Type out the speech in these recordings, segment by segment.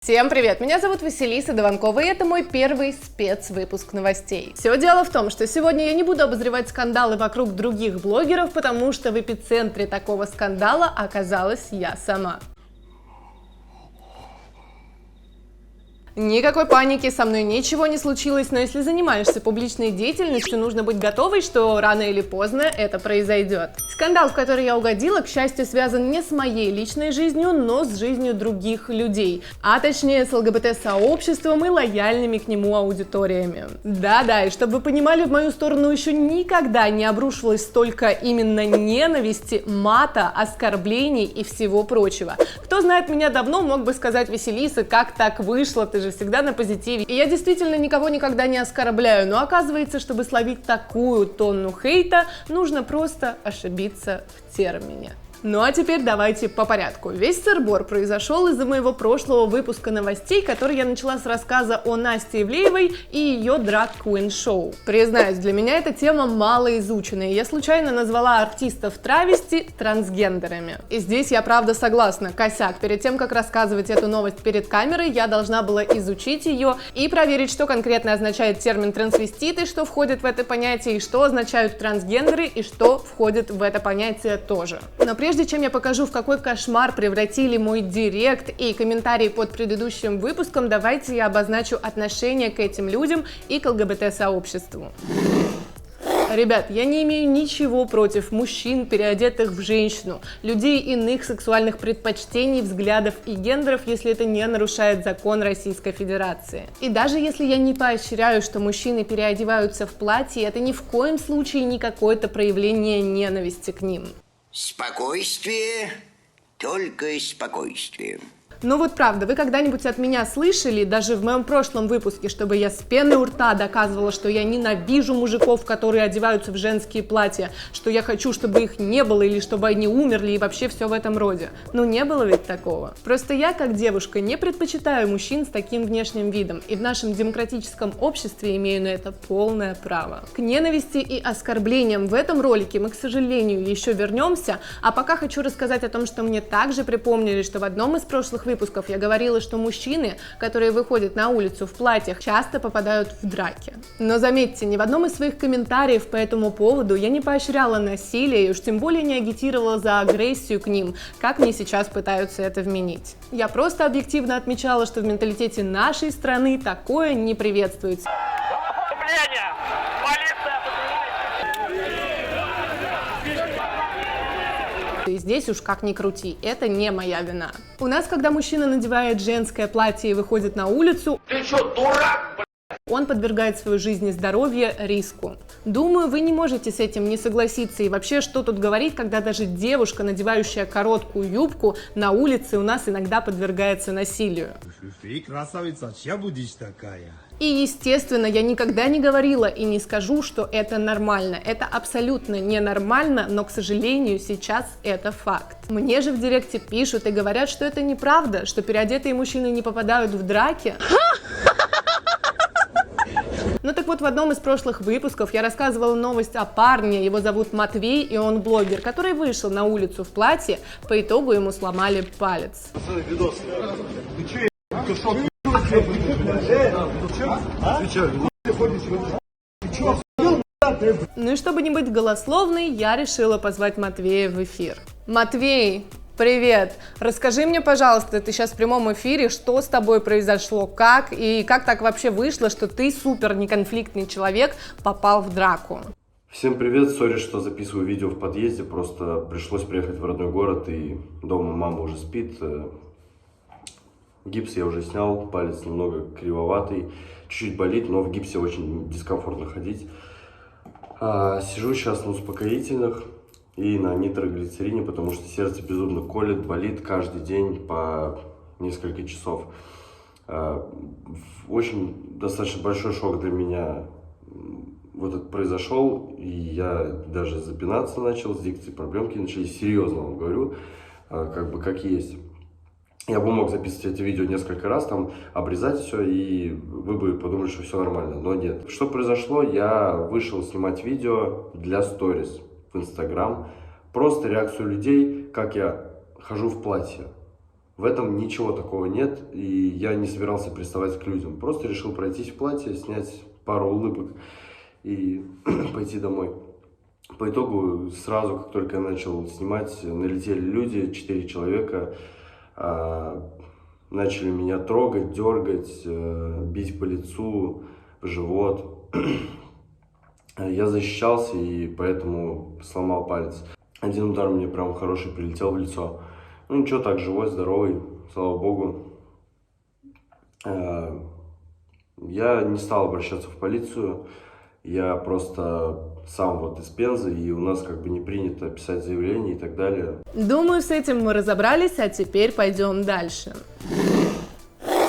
Всем привет! Меня зовут Василиса Дованкова, и это мой первый спецвыпуск новостей. Все дело в том, что сегодня я не буду обозревать скандалы вокруг других блогеров, потому что в эпицентре такого скандала оказалась я сама. Никакой паники, со мной ничего не случилось, но если занимаешься публичной деятельностью, нужно быть готовой, что рано или поздно это произойдет. Скандал, в который я угодила, к счастью, связан не с моей личной жизнью, но с жизнью других людей, а точнее с ЛГБТ-сообществом и лояльными к нему аудиториями. Да-да, и чтобы вы понимали, в мою сторону еще никогда не обрушивалось столько именно ненависти, мата, оскорблений и всего прочего. Кто знает меня давно, мог бы сказать: Василиса, как так вышло, ты же всегда на позитиве. И я действительно никого никогда не оскорбляю, но оказывается, чтобы словить такую тонну хейта, нужно просто ошибиться в термине. Ну а теперь давайте по порядку. Весь сыр-бор произошел из-за моего прошлого выпуска новостей, который я начала с рассказа о Насте Ивлеевой и ее драг-квин-шоу. Признаюсь, для меня эта тема мало изученная, я случайно назвала артистов травести трансгендерами. И здесь я правда согласна, косяк. Перед тем, как рассказывать эту новость перед камерой, я должна была изучить ее и проверить, что конкретно означает термин трансвеститы, что входит в это понятие, и что означают трансгендеры, и что входит в это понятие тоже. Но прежде чем я покажу, в какой кошмар превратили мой директ и комментарии под предыдущим выпуском, давайте я обозначу отношение к этим людям и к ЛГБТ-сообществу. Ребят, я не имею ничего против мужчин, переодетых в женщину, людей иных сексуальных предпочтений, взглядов и гендеров, если это не нарушает закон Российской Федерации. И даже если я не поощряю, что мужчины переодеваются в платье, это ни в коем случае не какое-то проявление ненависти к ним. Спокойствие, только спокойствие. Ну вот правда, вы когда-нибудь от меня слышали, даже в моем прошлом выпуске, чтобы я с пены у рта доказывала, что я ненавижу мужиков, которые одеваются в женские платья, что я хочу, чтобы их не было, или чтобы они умерли, и вообще все в этом роде? Ну не было ведь такого. Просто я, как девушка, не предпочитаю мужчин с таким внешним видом, и в нашем демократическом обществе имею на это полное право. К ненависти и оскорблениям в этом ролике мы, к сожалению, еще вернемся, а пока хочу рассказать о том, что мне также припомнили, что в одном из прошлых выпусков я говорила, что мужчины, которые выходят на улицу в платьях, часто попадают в драки. Но заметьте, ни в одном из своих комментариев по этому поводу я не поощряла насилие и уж тем более не агитировала за агрессию к ним, как мне сейчас пытаются это вменить. Я просто объективно отмечала, что в менталитете нашей страны такое не приветствуется. И здесь уж как ни крути, это не моя вина. У нас, когда мужчина надевает женское платье и выходит на улицу, ты что, дурак? Он подвергает свою жизнь и здоровье риску. Думаю, вы не можете с этим не согласиться. И вообще, что тут говорить, когда даже девушка, надевающая короткую юбку, на улице у нас иногда подвергается насилию. Ты красавица, чья будешь такая? И, естественно, я никогда не говорила и не скажу, что это нормально. Это абсолютно ненормально, но, к сожалению, сейчас это факт. Мне же в директе пишут и говорят, что это неправда, что переодетые мужчины не попадают в драки. Ну так вот, в одном из прошлых выпусков я рассказывала новость о парне, его зовут Матвей, и он блогер, который вышел на улицу в платье, по итогу ему сломали палец. Ну и чтобы не быть голословной, я решила позвать Матвея в эфир. Матвей, привет! Расскажи мне, пожалуйста, ты сейчас в прямом эфире, что с тобой произошло, как так вообще вышло, что ты супер неконфликтный человек попал в драку? Всем привет, сори, что записываю видео в подъезде, просто пришлось приехать в родной город, и дома мама уже спит. Гипс я уже снял, палец немного кривоватый, чуть-чуть болит, но в гипсе очень дискомфортно ходить. Сижу сейчас на успокоительных и на нитроглицерине, потому что сердце безумно колет, болит каждый день по несколько часов. Очень достаточно большой шок для меня вот это произошел, и я даже запинаться начал, с дикцией проблемки начались, серьезно вам говорю, как есть. Я бы мог записывать эти видео несколько раз, там обрезать все, и вы бы подумали, что все нормально, но нет. Что произошло? Я вышел снимать видео для сторис в Инстаграм, просто реакцию людей, как я хожу в платье. В этом ничего такого нет, и я не собирался приставать к людям. Просто решил пройтись в платье, снять пару улыбок и пойти домой. По итогу, сразу, как только я начал снимать, налетели люди, 4 человека, начали меня трогать, дергать, бить по лицу, в живот. Я защищался и поэтому сломал палец. Один удар мне прям хороший прилетел в лицо. Ну ничего, так, живой, здоровый, слава богу. Я не стал обращаться в полицию, я просто сам вот из Пензы, и у нас как бы не принято писать заявление и так далее. Думаю, с этим мы разобрались, а теперь пойдем дальше.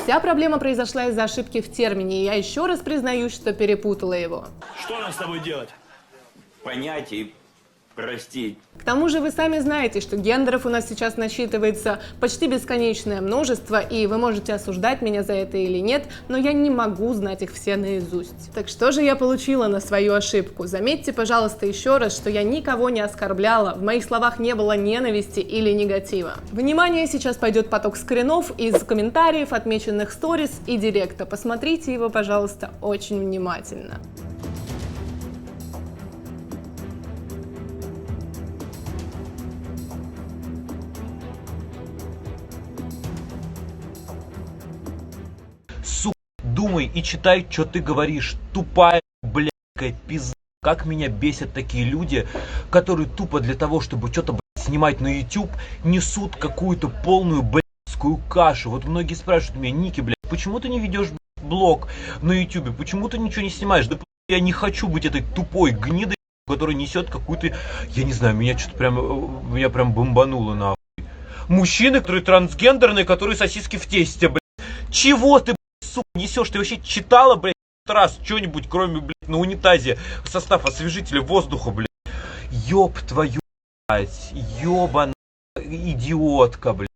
Вся проблема произошла из-за ошибки в термине, и я еще раз признаюсь, что перепутала его. Что нам с тобой делать? Понять и простить. К тому же вы сами знаете, что гендеров у нас сейчас насчитывается почти бесконечное множество, и вы можете осуждать меня за это или нет, но я не могу знать их все наизусть. Так что же я получила на свою ошибку? Заметьте, пожалуйста, еще раз, что я никого не оскорбляла, в моих словах не было ненависти или негатива. Внимание, сейчас пойдет поток скринов из комментариев, отмеченных сторис и директа. Посмотрите его, пожалуйста, очень внимательно. Думай и читай, что ты говоришь. Тупая, блядская пизда. Как меня бесят такие люди, которые тупо для того, чтобы что-то, снимать на YouTube, несут какую-то полную, блядскую кашу. Вот многие спрашивают меня: Ники, блядь, почему ты не ведешь блог на YouTube? Почему ты ничего не снимаешь? Да я не хочу быть этой тупой гнидой, которая несет какую-то... Я не знаю, меня что-то прям... Меня прям бомбануло, нахуй. Мужчины, которые трансгендерные, которые сосиски в тесте, блядь. Чего ты, сука, несешь? Ты вообще читала, блядь, раз что-нибудь, кроме, блядь, на унитазе состав освежителя воздуха, блядь? Ёб твою, блядь, ёбаная идиотка, блядь.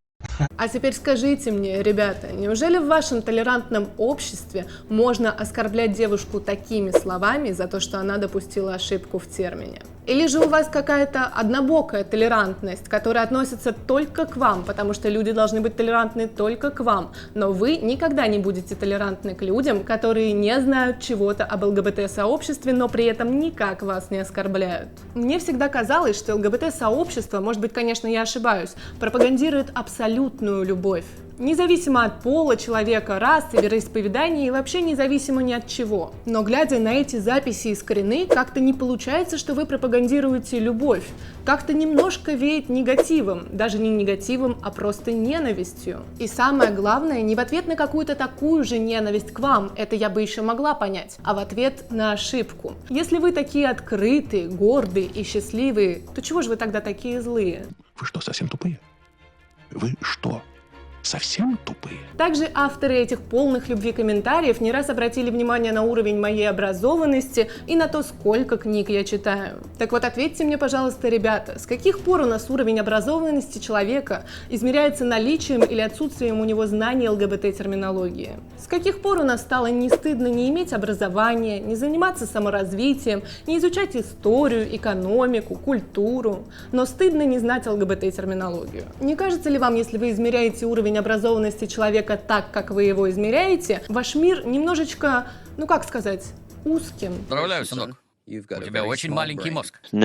А теперь скажите мне, ребята, неужели в вашем толерантном обществе можно оскорблять девушку такими словами за то, что она допустила ошибку в термине? Или же у вас какая-то однобокая толерантность, которая относится только к вам, потому что люди должны быть толерантны только к вам, но вы никогда не будете толерантны к людям, которые не знают чего-то об ЛГБТ-сообществе, но при этом никак вас не оскорбляют? Мне всегда казалось, что ЛГБТ-сообщество, может быть, конечно, я ошибаюсь, пропагандирует абсолютную любовь. Независимо от пола человека, расы, вероисповедания и вообще независимо ни от чего. Но глядя на эти записи и скрины, как-то не получается, что вы пропагандируете любовь. Как-то немножко веет негативом. Даже не негативом, а просто ненавистью. И самое главное, не в ответ на какую-то такую же ненависть к вам, это я бы еще могла понять, а в ответ на ошибку. Если вы такие открытые, гордые и счастливые, то чего же вы тогда такие злые? Вы что, совсем тупые? Вы что? Совсем тупые. Также авторы этих полных любви комментариев не раз обратили внимание на уровень моей образованности и на то, сколько книг я читаю. Так вот, ответьте мне, пожалуйста, ребята, с каких пор у нас уровень образованности человека измеряется наличием или отсутствием у него знаний ЛГБТ-терминологии? С каких пор у нас стало не стыдно не иметь образования, не заниматься саморазвитием, не изучать историю, экономику, культуру, но стыдно не знать ЛГБТ-терминологию? Не кажется ли вам, если вы измеряете уровень образованности человека так, как вы его измеряете, ваш мир немножечко, ну как сказать, узким? Поздравляю, сынок. У тебя очень маленький мозг. А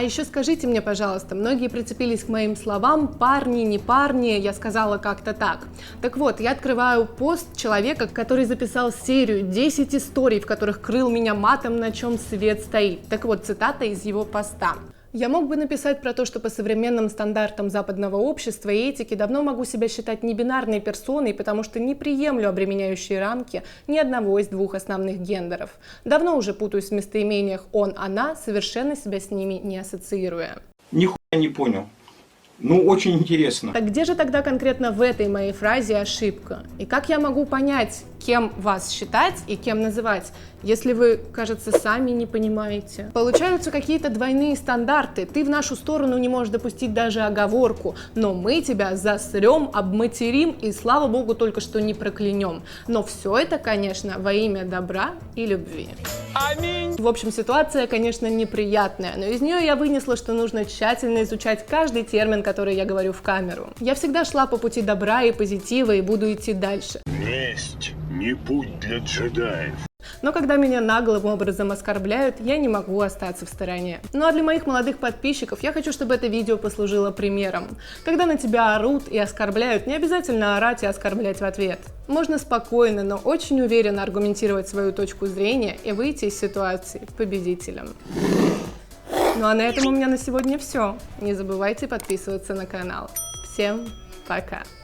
еще скажите мне, пожалуйста, многие прицепились к моим словам «парни, не парни», я сказала как-то так. Так вот, я открываю пост человека, который записал серию 10 историй, в которых крыл меня матом, на чем свет стоит. Так вот, цитата из его поста. Я мог бы написать про то, что по современным стандартам западного общества и этики давно могу себя считать небинарной персоной, потому что не приемлю обременяющие рамки ни одного из двух основных гендеров. Давно уже путаюсь в местоимениях «он», «она», совершенно себя с ними не ассоциируя. Нихуя не понял. Ну, очень интересно. Так где же тогда конкретно в этой моей фразе ошибка? И как я могу понять, кем вас считать и кем называть, если вы, кажется, сами не понимаете. Получаются какие-то двойные стандарты. Ты в нашу сторону не можешь допустить даже оговорку, но мы тебя засрем, обматерим и, слава богу, только что не проклянем. Но все это, конечно, во имя добра и любви. Аминь. В общем, ситуация, конечно, неприятная, но из нее я вынесла, что нужно тщательно изучать каждый термин, который я говорю в камеру. Я всегда шла по пути добра и позитива и буду идти дальше. Месть не путь для джедаев. Но когда меня наглым образом оскорбляют, я не могу остаться в стороне. Ну а для моих молодых подписчиков я хочу, чтобы это видео послужило примером. Когда на тебя орут и оскорбляют, не обязательно орать и оскорблять в ответ. Можно спокойно, но очень уверенно аргументировать свою точку зрения и выйти из ситуации победителем. Ну а на этом у меня на сегодня все. Не забывайте подписываться на канал. Всем пока!